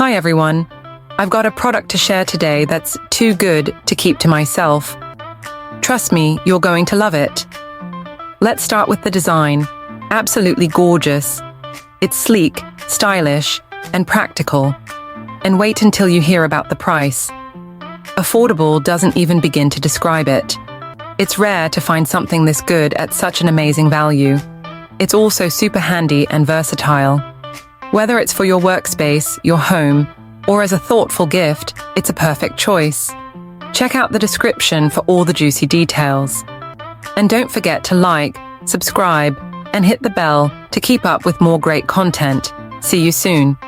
Hi everyone. I've got a product to share today that's too good to keep to myself. Trust me, you're going to love it. Let's start with the design. Absolutely gorgeous. It's sleek, stylish, and practical. And wait until you hear about the price. Affordable doesn't even begin to describe it. It's rare to find something this good at such an amazing value. It's also super handy and versatile. Whether it's for your workspace, your home, or as a thoughtful gift, it's a perfect choice. Check out the description for all the juicy details. And don't forget to like, subscribe, and hit the bell to keep up with more great content. See you soon.